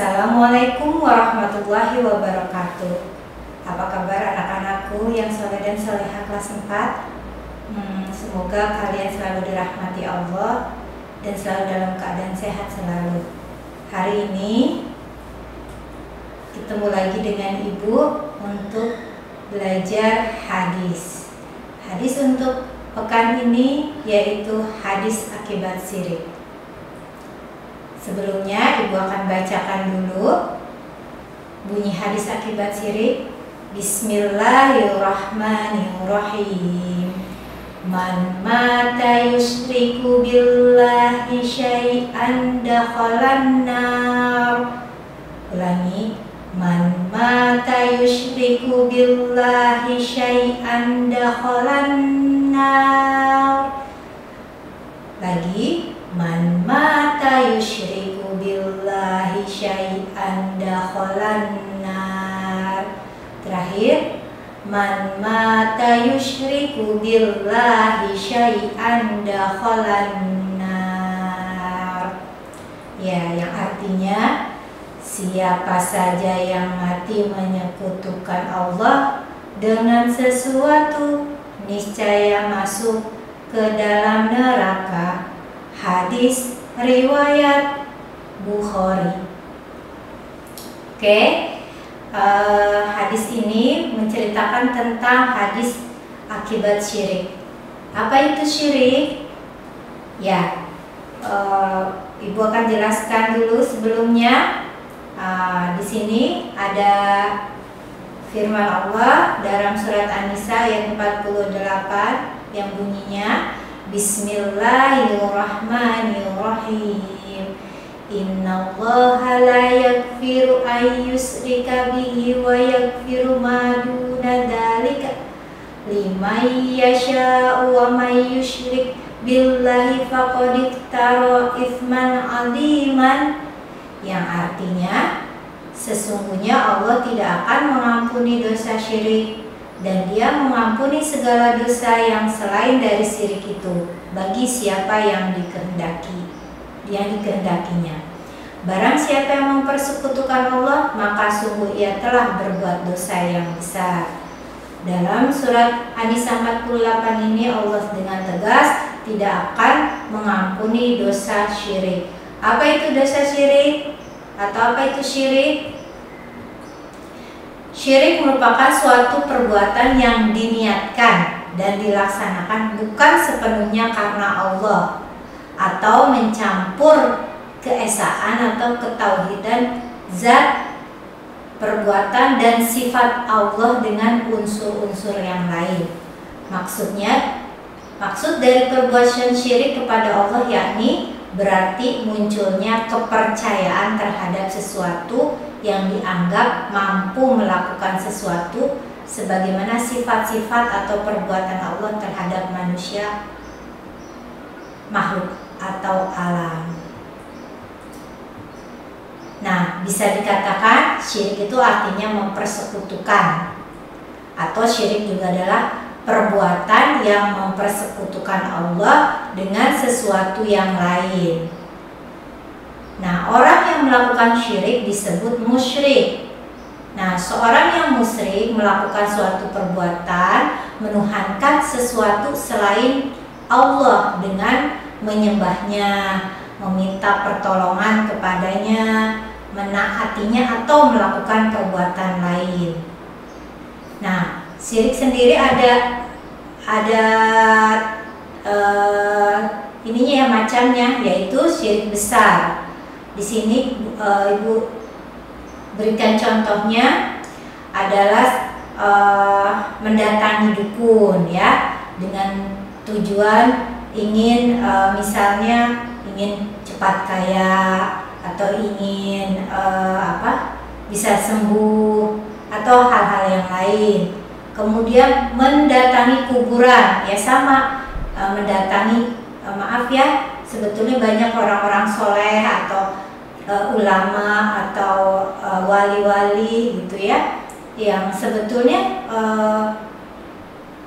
Assalamualaikum warahmatullahi wabarakatuh. Apa kabar anak-anakku yang soleh dan solehah kelas 4? Semoga kalian selalu dirahmati Allah dan selalu dalam keadaan sehat selalu. Hari ini ketemu lagi dengan Ibu untuk belajar hadis. Hadis untuk pekan ini yaitu hadis akibat syirik. Sebelumnya Ibu akan bacakan dulu bunyi hadis akibat syirik. Bismillahirrahmanirrahim. Man mata yusyriku billahi syai'an dakhalan nar. Ulangi. Man mata yusyriku billahi syai'an dakhalan nar. Lagi. Man mata yusyriku billahi syai'an dakhalan nar. Terakhir, man mata yusyriku billahi syai'an dakhalan nar. Ya, yang artinya siapa saja yang mati menyekutukan Allah dengan sesuatu, niscaya masuk ke dalam neraka. Hadis riwayat Bukhari. Oke, hadis ini menceritakan tentang hadis akibat syirik. Apa itu syirik? Ya, Ibu akan jelaskan dulu sebelumnya. Di sini ada firman Allah dalam surat An-Nisa ayat 48 yang bunyinya Bismillahirrahmanirrahim. Innallaha la yaghfiru an yushrika bihi wa yaghfiru ma duna dzalika liman yasha'u wa may yusyrik billahi faqad iftara itsman 'adziman. Yang artinya sesungguhnya Allah tidak akan mengampuni dosa syirik dan Dia mengampuni segala dosa yang selain dari syirik itu bagi siapa yang dikehendakinya. Barang siapa yang mempersekutukan Allah, maka sungguh ia telah berbuat dosa yang besar. Dalam surat An-Nisa 48 ini Allah dengan tegas tidak akan mengampuni dosa syirik. Apa itu dosa syirik? Atau apa itu syirik? Syirik merupakan suatu perbuatan yang diniatkan dan dilaksanakan bukan sepenuhnya karena Allah atau mencampur keesaan atau ketauhidan zat, perbuatan dan sifat Allah dengan unsur-unsur yang lain. Maksud dari perbuatan syirik kepada Allah yakni berarti munculnya kepercayaan terhadap sesuatu yang dianggap mampu melakukan sesuatu sebagaimana sifat-sifat atau perbuatan Allah terhadap manusia, makhluk atau alam. Nah, bisa dikatakan syirik itu artinya mempersekutukan, atau syirik juga adalah perbuatan yang mempersekutukan Allah dengan sesuatu yang lain. Nah, orang yang melakukan syirik disebut musyrik. Nah, seorang yang musyrik melakukan suatu perbuatan menuhankan sesuatu selain Allah dengan menyembahnya, meminta pertolongan kepadanya, menaatinya atau melakukan perbuatan lain. Nah, syirik sendiri ada ininya ya, macamnya, yaitu syirik besar. Di sini Ibu berikan contohnya adalah mendatangi dukun ya, dengan tujuan ingin misalnya ingin cepat kaya atau ingin bisa sembuh atau hal-hal yang lain. Kemudian mendatangi kuburan ya, sama mendatangi sebetulnya banyak orang-orang soleh atau ulama atau wali-wali gitu ya, yang sebetulnya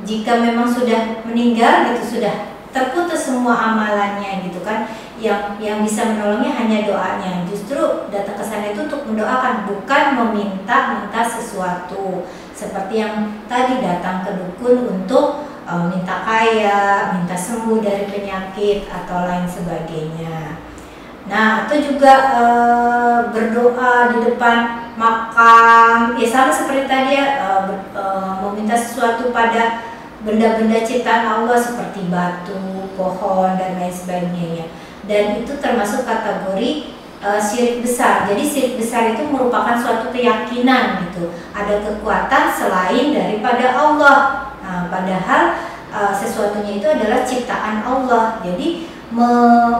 jika memang sudah meninggal gitu, sudah terputus semua amalannya gitu kan, yang bisa menolongnya hanya doanya. Justru datang ke sana itu untuk mendoakan, bukan meminta sesuatu. Seperti yang tadi datang ke dukun untuk minta kaya, minta sembuh dari penyakit atau lain sebagainya. Nah, itu juga berdoa di depan makam, ya sama seperti tadi ya, meminta sesuatu pada benda-benda ciptaan Allah seperti batu, pohon, dan lain sebagainya. Dan itu termasuk kategori syirik besar. Jadi syirik besar itu merupakan suatu keyakinan gitu, ada kekuatan selain daripada Allah. Nah, padahal sesuatunya itu adalah ciptaan Allah. Jadi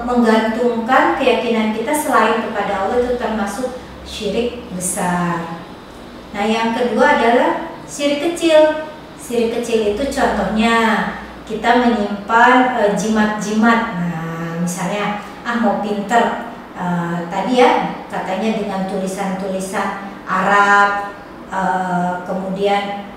menggantungkan keyakinan kita selain kepada Allah itu termasuk syirik besar. Nah, yang kedua adalah syirik kecil. Syirik kecil itu contohnya kita menyimpan jimat-jimat. Nah, misalnya mau pinter, tadi ya katanya dengan tulisan-tulisan Arab, kemudian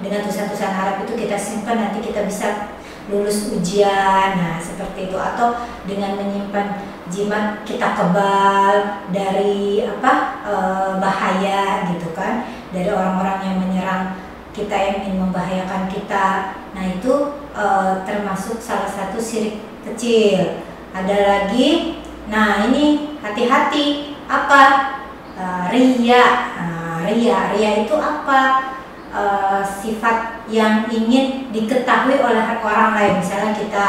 dengan tulisan-tulisan Arab itu kita simpan, nanti kita bisa lulus ujian. Nah, seperti itu. Atau dengan menyimpan jimat kita kebal dari bahaya gitu kan, dari orang-orang yang menyerang kita, yang ingin membahayakan kita. Nah, itu termasuk salah satu syirik kecil. Ada lagi, nah ini hati-hati, apa? Riya. Riya itu apa? Sifat yang ingin diketahui oleh orang lain. Misalnya kita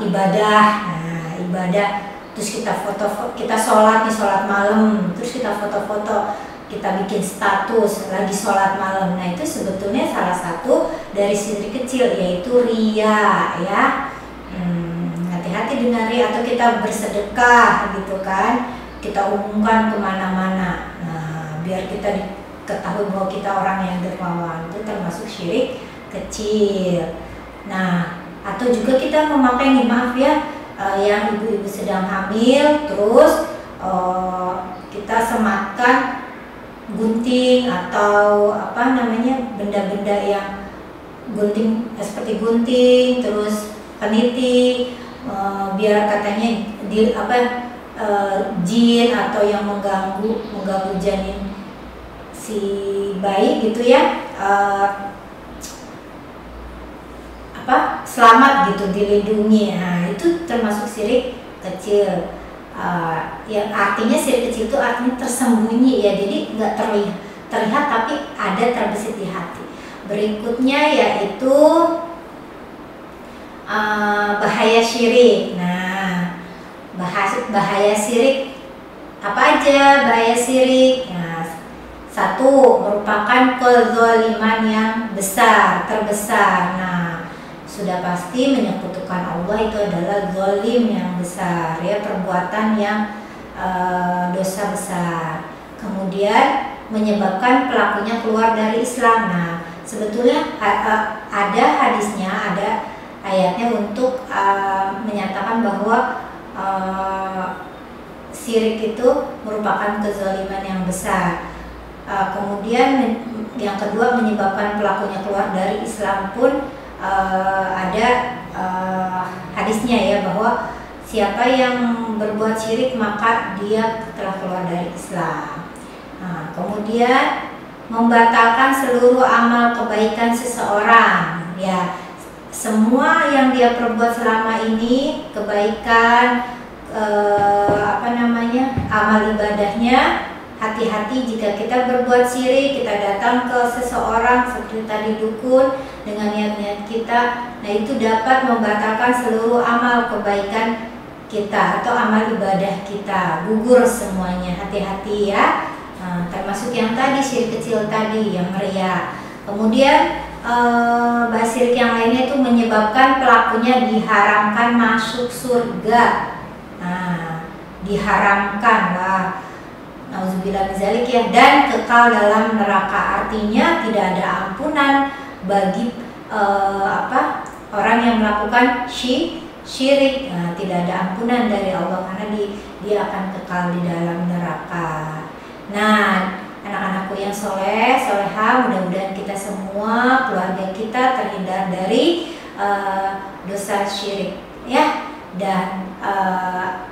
ibadah, terus kita foto, kita sholat malam, terus kita foto-foto, kita bikin status lagi sholat malam. Nah, itu sebetulnya salah satu dari syirik kecil, yaitu riya ya. Hati-hati dengan riya. Atau kita bersedekah gitu kan, kita umumkan kemana-mana, nah biar kita ketahui bahwa kita orang yang dermawan, itu termasuk syirik kecil. Nah, atau juga kita memakai nih, maaf ya, yang ibu-ibu sedang hamil, terus kita sematkan gunting atau benda-benda yang gunting, seperti gunting, terus peniti, biar katanya jin atau yang mengganggu janin si bayi gitu ya, selamat gitu, dilindungi. Nah, itu termasuk syirik kecil. Yang artinya syirik kecil itu artinya tersembunyi ya, jadi nggak terlihat tapi ada terbesit di hati. Berikutnya yaitu bahaya syirik. Nah, bahaya syirik apa aja bahaya syirik? Nah, satu, merupakan kezaliman yang terbesar. Nah, sudah pasti menyekutukan Allah itu adalah zalim yang besar ya, perbuatan yang dosa besar. Kemudian menyebabkan pelakunya keluar dari Islam. Nah, sebetulnya ada hadisnya, ada ayatnya untuk menyatakan bahwa syirik itu merupakan kezaliman yang besar. Kemudian yang kedua, menyebabkan pelakunya keluar dari Islam pun ada hadisnya ya, bahwa siapa yang berbuat syirik maka dia telah keluar dari Islam. Nah, kemudian membatalkan seluruh amal kebaikan seseorang ya, semua yang dia perbuat selama ini, kebaikan, amal ibadahnya. Hati-hati jika kita berbuat syirik, kita datang ke seseorang seperti tadi dukun dengan niat-niat kita, nah itu dapat membatalkan seluruh amal kebaikan kita atau amal ibadah kita, gugur semuanya. Hati-hati ya. Nah, termasuk yang tadi syirik kecil tadi, yang riya. Kemudian bahas syirik yang lainnya itu menyebabkan pelakunya diharamkan masuk surga. Nah, diharamkan lah. Nauzubillah min dzalik ya, dan kekal dalam neraka. Artinya tidak ada ampunan bagi orang yang melakukan syirik. Nah, tidak ada ampunan dari Allah karena dia akan kekal di dalam neraka. Nah, anak-anakku yang soleha, mudah-mudahan kita semua, keluarga kita terhindar dari dosa syirik ya. Dan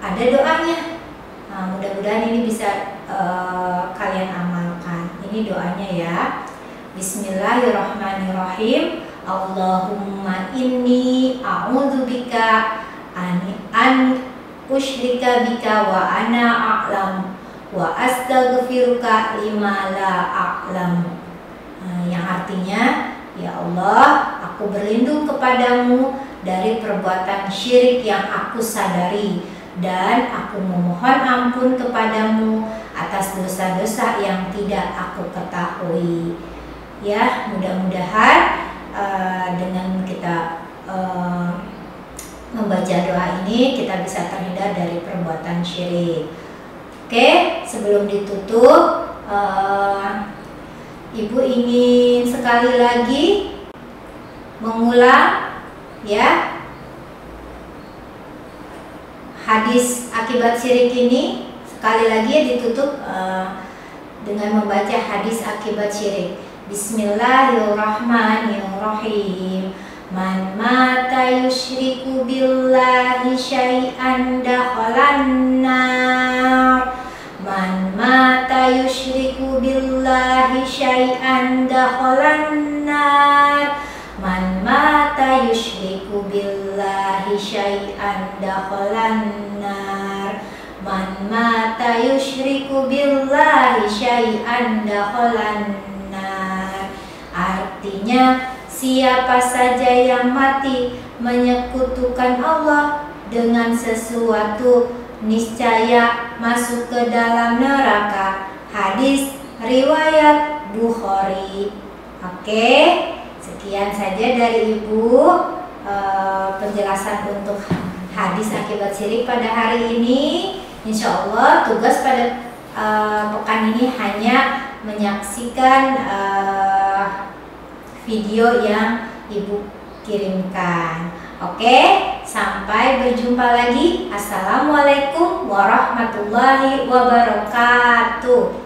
ada doanya. Nah, mudah-mudahan mudah-mudahan ini bisa kalian amalkan. Ini doanya ya. Bismillahirrahmanirrahim. Allahumma inni a'udzubika an usyrika bika wa ana a'lam wa astaghfiruka lima la a'lam. Yang artinya, ya Allah, aku berlindung kepadamu dari perbuatan syirik yang aku sadari, dan aku memohon ampun kepadamu atas dosa-dosa yang tidak aku ketahui. Ya, mudah-mudahan dengan kita membaca doa ini kita bisa terhindar dari perbuatan syirik. Oke, sebelum ditutup, Ibu ingin sekali lagi mengulang ya hadis akibat syirik ini. Sekali lagi ditutup dengan membaca hadis akibat syirik. Bismillahirrahmanirrahim. Man mata yusyriku billahi syai'an dakhalan nar. Man mata yusyriku billahi syai'an dakhalan nar. Man mata yusyriku billahi syai'an dakhalan nar. Man mata yusyriku billahi syai'an dakhalan nar. Artinya, siapa saja yang mati menyekutukan Allah dengan sesuatu, niscaya masuk ke dalam neraka. Hadis riwayat Bukhari. Oke, sekian saja dari Ibu penjelasan untuk hadis akibat syirik pada hari ini. Insya Allah tugas pada pekan ini hanya menyaksikan video yang Ibu kirimkan. Oke, sampai berjumpa lagi. Assalamualaikum warahmatullahi wabarakatuh.